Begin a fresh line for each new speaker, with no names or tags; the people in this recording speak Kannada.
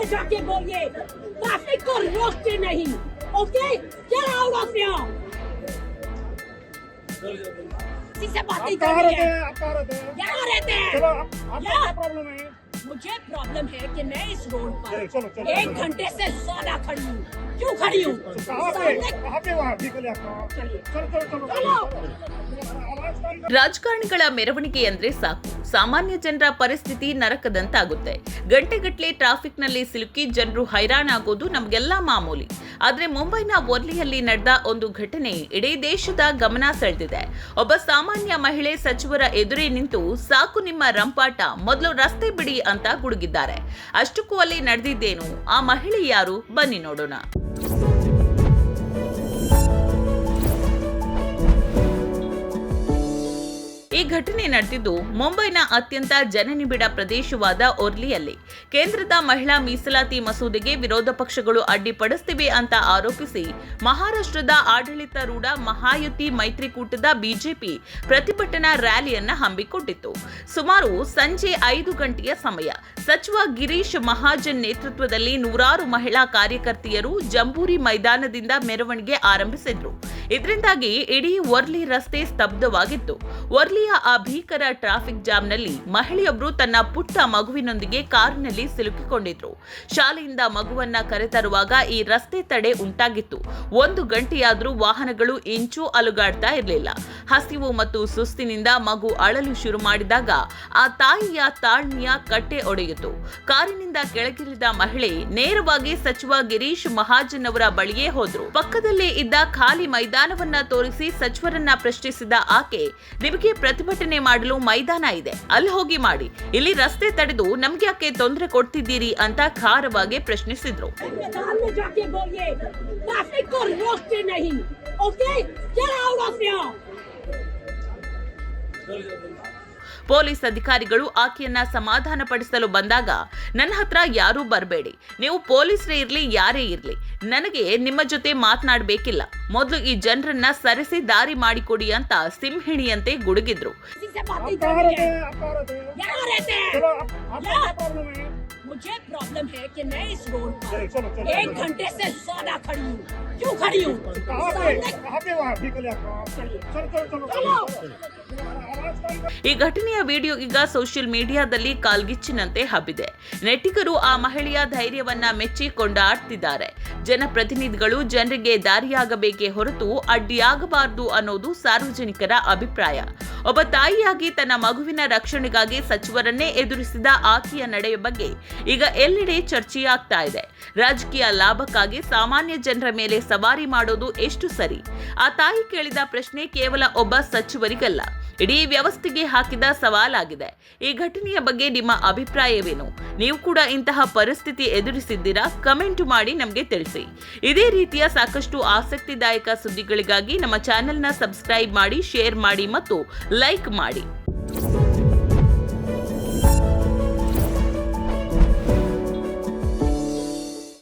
में जाके बोलिए ट्रैफिक को रोकते नहीं। Okay, get out of here. किसी से बात नहीं कर रही है।
आप कहाँ रहते हैं?
यहाँ रहते हैं।
चलो, आपका क्या प्रॉब्लम है?
मुझे प्रॉब्लम है कि मैं इस रोड पर
चलो,
1 घंटे से ज्यादा खड़ी हूँ। क्यों खड़ी हूँ?
कहाँ पे वहाँ निकले आपका? चलो।
ರಾಜಕಾರಣಿಗಳ ಮೆರವಣಿಗೆ ಅಂದ್ರೆ ಸಾಕು, ಸಾಮಾನ್ಯ ಜನರ ಪರಿಸ್ಥಿತಿ ನರಕದಂತಾಗುತ್ತೆ. ಗಂಟೆಗಟ್ಟಲೆ ಟ್ರಾಫಿಕ್ನಲ್ಲಿ ಸಿಲುಕಿ ಜನರು ಹೈರಾಣಾಗೋದು ನಮಗೆಲ್ಲ ಮಾಮೂಲಿ. ಆದ್ರೆ ಮುಂಬೈನ ವರ್ಲಿಯಲ್ಲಿ ನಡೆದ ಒಂದು ಘಟನೆ ಇಡೀ ದೇಶದ ಗಮನ ಸೆಳೆದಿದೆ. ಒಬ್ಬ ಸಾಮಾನ್ಯ ಮಹಿಳೆ ಸಚಿವರ ಎದುರೇ ನಿಂತು ಸಾಕು ನಿಮ್ಮ ರಂಪಾಟ, ಮೊದಲು ರಸ್ತೆ ಬಿಡಿ ಅಂತ ಗುಡುಗಿದ್ದಾರೆ. ಅಷ್ಟಕ್ಕೂ ಅಲ್ಲಿ ನಡೆದಿದ್ದೇನು, ಆ ಮಹಿಳೆ ಯಾರು, ಬನ್ನಿ ನೋಡೋಣ. ಈ ಘಟನೆ ನಡೆದಿದ್ದು ಮುಂಬೈನ ಅತ್ಯಂತ ಜನನಿಬಿಡ ಪ್ರದೇಶವಾದ ಒರ್ಲಿಯಲ್ಲಿ. ಕೇಂದ್ರದ ಮಹಿಳಾ ಮೀಸಲಾತಿ ಮಸೂದೆಗೆ ವಿರೋಧ ಪಕ್ಷಗಳು ಅಡ್ಡಿಪಡಿಸುತ್ತಿವೆ ಅಂತ ಆರೋಪಿಸಿ ಮಹಾರಾಷ್ಟ್ರದ ಆಡಳಿತಾರೂಢ ಮಹಾಯುತಿ ಮೈತ್ರಿಕೂಟದ ಬಿಜೆಪಿ ಪ್ರತಿಭಟನಾ ರ್ಯಾಲಿಯನ್ನ ಹಮ್ಮಿಕೊಂಡಿತ್ತು. ಸುಮಾರು ಸಂಜೆ 5 ಗಂಟೆಯ ಸಮಯ. ಸಚಿವ ಗಿರೀಶ್ ಮಹಾಜನ್ ನೇತೃತ್ವದಲ್ಲಿ ನೂರಾರು ಮಹಿಳಾ ಕಾರ್ಯಕರ್ತೆಯರು ಜಂಬೂರಿ ಮೈದಾನದಿಂದ ಮೆರವಣಿಗೆ ಆರಂಭಿಸಿದ್ರು. ಇದರಿಂದಾಗಿ ಇಡೀ ವರ್ಲಿ ರಸ್ತೆ ಸ್ತಬ್ಧವಾಗಿತ್ತು. ವರ್ಲಿಯ ಆ ಭೀಕರ ಟ್ರಾಫಿಕ್ ಜಾಮ್ನಲ್ಲಿ ಮಹಿಳೆಯೊಬ್ಬರು ತನ್ನ ಪುಟ್ಟ ಮಗುವಿನೊಂದಿಗೆ ಕಾರಿನಲ್ಲಿ ಸಿಲುಕಿಕೊಂಡಿದ್ರು. ಶಾಲೆಯಿಂದ ಮಗುವನ್ನ ಕರೆತರುವಾಗ ಈ ರಸ್ತೆ ತಡೆ ಉಂಟಾಗಿತ್ತು. 1 ಗಂಟೆಯಾದ್ರೂ ವಾಹನಗಳು ಇಂಚು ಅಲುಗಾಡ್ತಾ ಇರಲಿಲ್ಲ. ಹಸಿವು ಮತ್ತು ಸುಸ್ತಿನಿಂದ ಮಗು ಅಳಲು ಶುರು ಮಾಡಿದಾಗ ಆ ತಾಯಿಯ ತಾಳ್ಮೆಯ ಕಟ್ಟೆ ಒಡೆಯಿತು. ಕಾರಿನಿಂದ ಕೆಳಗಿಳಿದ ಮಹಿಳೆ ನೇರವಾಗಿ ಸಚಿವ ಗಿರೀಶ್ ಮಹಾಜನ್ ಅವರ ಬಳಿಯೇ ಹೋದ್ರು. ಪಕ್ಕದಲ್ಲೇ ಇದ್ದ ಖಾಲಿ ಮೈದಾನವನ್ನ ತೋರಿಸಿ ಸಚಿವರನ್ನ ಪ್ರಶ್ನಿಸಿದ ಆಕೆ, ನಿಮಗೆ ಪ್ರತಿಭಟನೆ ಮಾಡಲು ಮೈದಾನ ಇದೆ, ಅಲ್ಲಿ ಹೋಗಿ ಮಾಡಿ, ಇಲ್ಲಿ ರಸ್ತೆ ತಡೆದು ನಮ್ಗೆ ಯಾಕೆ ತೊಂದರೆ ಕೊಡ್ತಿದ್ದೀರಿ ಅಂತ ಖಾರವಾಗಿ ಪ್ರಶ್ನಿಸಿದ್ರು. ಪೊಲೀಸ್ ಅಧಿಕಾರಿಗಳು ಆಕೆಯನ್ನ ಸಮಾಧಾನ ಪಡಿಸಲು ಬಂದಾಗ, ನನ್ನ ಹತ್ರ ಯಾರೂ ಬರಬೇಡಿ, ನೀವು ಪೊಲೀಸರೇ ಇರ್ಲಿ ಯಾರೇ ಇರ್ಲಿ, ನನಗೆ ನಿಮ್ಮ ಜೊತೆ ಮಾತನಾಡಬೇಕಿಲ್ಲ, ಮೊದಲು ಈ ಜನರನ್ನ ಸರಿಸಿ ದಾರಿ ಮಾಡಿಕೊಡಿ ಅಂತ ಸಿಂಹಿಣಿಯಂತೆ ಗುಡುಗಿದ್ರು.
मुझे प्रॉब्लम है कि मैं इस रोड पर 1 घंटे से ज्यादा खड़ी हूँ। क्यों खड़ी हूँ?
कहाँ पे वहाँ निकले आपका? चलो।
ಈ ಘಟನೆಯ ವಿಡಿಯೋ ಈಗ ಸೋಷಿಯಲ್ ಮೀಡಿಯಾದಲ್ಲಿ ಕಾಲ್ಗಿಚ್ಚಿನಂತೆ ಹಬ್ಬಿದೆ. ನೆಟ್ಟಿಗರು ಆ ಮಹಿಳೆಯ ಧೈರ್ಯವನ್ನ ಮೆಚ್ಚಿ ಕೊಂಡಾಡ್ತಿದ್ದಾರೆ. ಜನಪ್ರತಿನಿಧಿಗಳು ಜನರಿಗೆ ದಾರಿಯಾಗಬೇಕೇ ಹೊರತು ಅಡ್ಡಿಯಾಗಬಾರದು ಅನ್ನೋದು ಸಾರ್ವಜನಿಕರ ಅಭಿಪ್ರಾಯ. ಒಬ್ಬ ತಾಯಿಯಾಗಿ ತನ್ನ ಮಗುವಿನ ರಕ್ಷಣೆಗಾಗಿ ಸಚಿವರನ್ನೇ ಎದುರಿಸಿದ ಆಕೆಯ ನಡೆಯ ಬಗ್ಗೆ ಈಗ ಎಲ್ಲೆಡೆ ಚರ್ಚೆಯಾಗ್ತಾ ಇದೆ. ರಾಜಕೀಯ ಲಾಭಕ್ಕಾಗಿ ಸಾಮಾನ್ಯ ಜನರ ಮೇಲೆ ಸವಾರಿ ಮಾಡೋದು ಎಷ್ಟು ಸರಿ? ಆ ತಾಯಿ ಕೇಳಿದ ಪ್ರಶ್ನೆ ಕೇವಲ ಒಬ್ಬ ಸಚಿವರಿಗಲ್ಲ, ಇಡೀ ವ್ಯವಸ್ಥೆಗೆ ಹಾಕಿದ ಸವಾಲಾಗಿದೆ. ಈ ಘಟನೆಯ ಬಗ್ಗೆ ನಿಮ್ಮ ಅಭಿಪ್ರಾಯವೇನು? ನೀವು ಕೂಡ ಇಂತಹ ಪರಿಸ್ಥಿತಿ ಎದುರಿಸಿದ್ದೀರಾ? ಕಮೆಂಟ್ ಮಾಡಿ ನಮಗೆ ತಿಳಿಸಿ. ಇದೇ ರೀತಿಯ ಸಾಕಷ್ಟು ಆಸಕ್ತಿದಾಯಕ ಸುದ್ದಿಗಳಿಗಾಗಿ ನಮ್ಮ ಚಾನೆಲ್ನ ಸಬ್ಸ್ಕ್ರೈಬ್ ಮಾಡಿ, ಶೇರ್ ಮಾಡಿ ಮತ್ತು ಲೈಕ್ ಮಾಡಿ.